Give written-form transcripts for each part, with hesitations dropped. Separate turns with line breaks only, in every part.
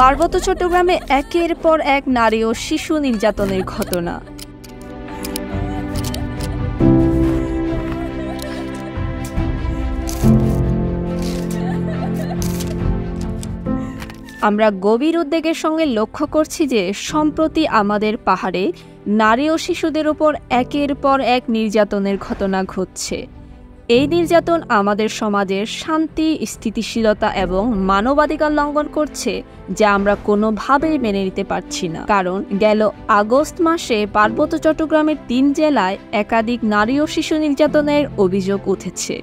পার্বত্য চট্টগ্রামে একের পর এক নারী ও শিশু নির্যাতনের ঘটনা। আমরা গভীর উদ্বেগের সঙ্গে লক্ষ্য করছি যে সম্প্রতি আমাদের পাহাড়ে নারী ও শিশুদের উপর একের পর এক নির্যাতনের ঘটনা ঘটছে। এই নির্যাতন আমাদের সমাজের শান্তি, স্থিতিশীলতা এবং মানবাধিকার লঙ্ঘন করছে, যা আমরা কোনোভাবেই মেনে নিতে পারছি না। কারণ গেল আগস্ট মাসে পার্বত্য চট্টগ্রামের ৩ জেলায় একাধিক নারী ও শিশু নির্যাতনের অভিযোগ উঠেছে,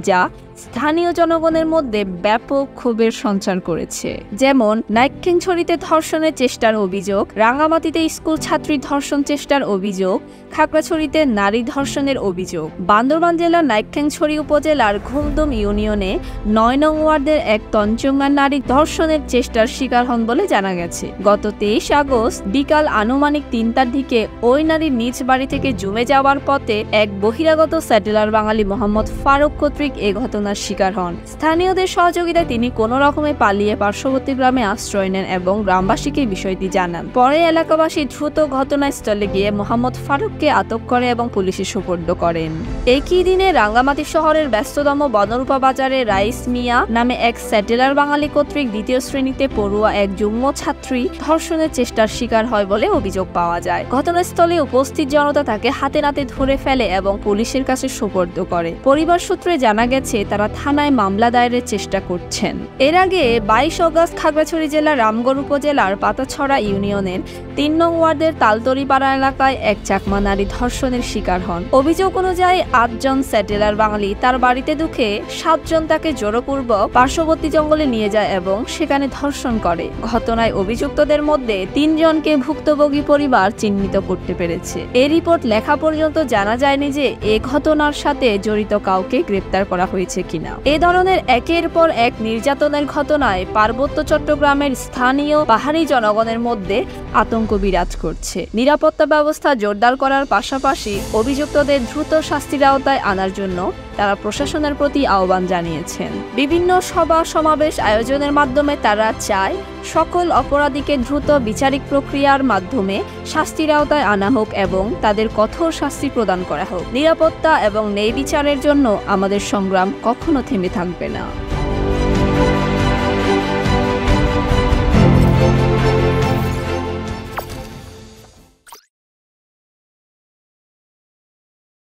যা স্থানীয় জনগণের মধ্যে ব্যাপক ক্ষোভের সঞ্চার করেছে। যেমন নাইক্ষ্যংছড়িতে ধর্ষণের চেষ্টার অভিযোগ, রাঙ্গামাটিতে স্কুল ছাত্রী ধর্ষণ চেষ্টার অভিযোগ, খাগড়াছড়িতে নারী ধর্ষণের অভিযোগ। বান্দরবান জেলার নাইক্ষ্যংছড়ি উপজেলার ঘুমদুম ইউনিয়নে ৯ নং ওয়ার্ডের এক তঞ্চঙ্গা নারী ধর্ষণের চেষ্টার শিকার হন বলে জানা গেছে। গত ২৩ আগস্ট বিকাল আনুমানিক ৩টার দিকে ওই নারীর নিজ বাড়ি থেকে জমে যাওয়ার পথে এক বহিরাগত স্যাটেলার বাঙালি মোহাম্মদ ফারুক কর্তৃক এ ঘটনার শিকার হন। স্থানীয়দের সহযোগিতায় তিনি কোনো রকমে পালিয়ে পার্শ্ববর্তী গ্রামে আশ্রয় নেন এবং গ্রামবাসীকে বিষয়টি জানান। পরে এলাকাবাসী দ্রুত ঘটনাস্থলে গিয়ে মোহাম্মদ ফারুককে আটক করে এবং পুলিশে সোপর্দ করেন। একই দিনে রাঙ্গামাটি শহরের ব্যস্ততম বনরূপা বাজারে রাইস মিয়া নামে এক স্যাটেলার বাঙালি কর্তৃক ২য় শ্রেণীতে পড়ুয়া এক যুগ্ম ছাত্রী ধর্ষণের চেষ্টার শিকার হয় বলে অভিযোগ পাওয়া যায়। ঘটনাস্থলে উপস্থিত জনতা তাকে হাতে নাতে ধরে ফেলে এবং পুলিশের কাছে সোপর্দ করে। পরিবার সূত্রে জানা গেছে তারা থানায় মামলা দায়েরের চেষ্টা করছেন। এর আগে ২২ আগস্ট খাগড়াছড়ি জেলার রামগড় উপজেলার পাতাছড়া ইউনিয়নের ৩ নং ওয়ার্ডের তালতরিপাড়া এলাকায় এক চাকমা নারী ধর্ষণের শিকার হন। অভিযোগ অনুযায়ী ৮ জন স্যাটেলার বাঙালি তার বাড়িতে ঢুকে ৭ জন তাকে জোরপূর্বক পার্শ্ববর্তী জঙ্গলে নিয়ে যায় এবং সেখানে ধর্ষণ করে। ঘটনায় অভিযুক্তদের মধ্যে ৩ জনকে ভুক্তভোগী পরিবার চিহ্নিত করতে পেরেছে। এই রিপোর্ট লেখা পর্যন্ত জানা যায়নি যে এ ঘটনার সাথে জড়িত কাউকে গ্রেপ্তার করা হয়েছে কিনা। এ ধরনের একের পর এক নির্যাতনের ঘটনায় পার্বত্য চট্টগ্রামের স্থানীয় পাহাড়ি জনগণের মধ্যে আতঙ্ক বিরাজ করছে। নিরাপত্তা ব্যবস্থা জোরদার করার পাশাপাশি অভিযুক্তদের দ্রুত শাস্তির আওতায় আনার জন্য তারা প্রশাসনের প্রতি আহ্বান জানিয়েছেন। বিভিন্ন সভা সমাবেশ আয়োজনের মাধ্যমে তারা চায় সকল অপরাধীকে দ্রুত বিচারিক প্রক্রিয়ার মাধ্যমে শাস্তির আওতায় আনা হোক এবং তাদের কঠোর শাস্তি প্রদান করা হোক। নিরাপত্তা এবং ন্যায় বিচারের জন্য আমাদের সংগ্রাম কখনো থেমে থাকবে না।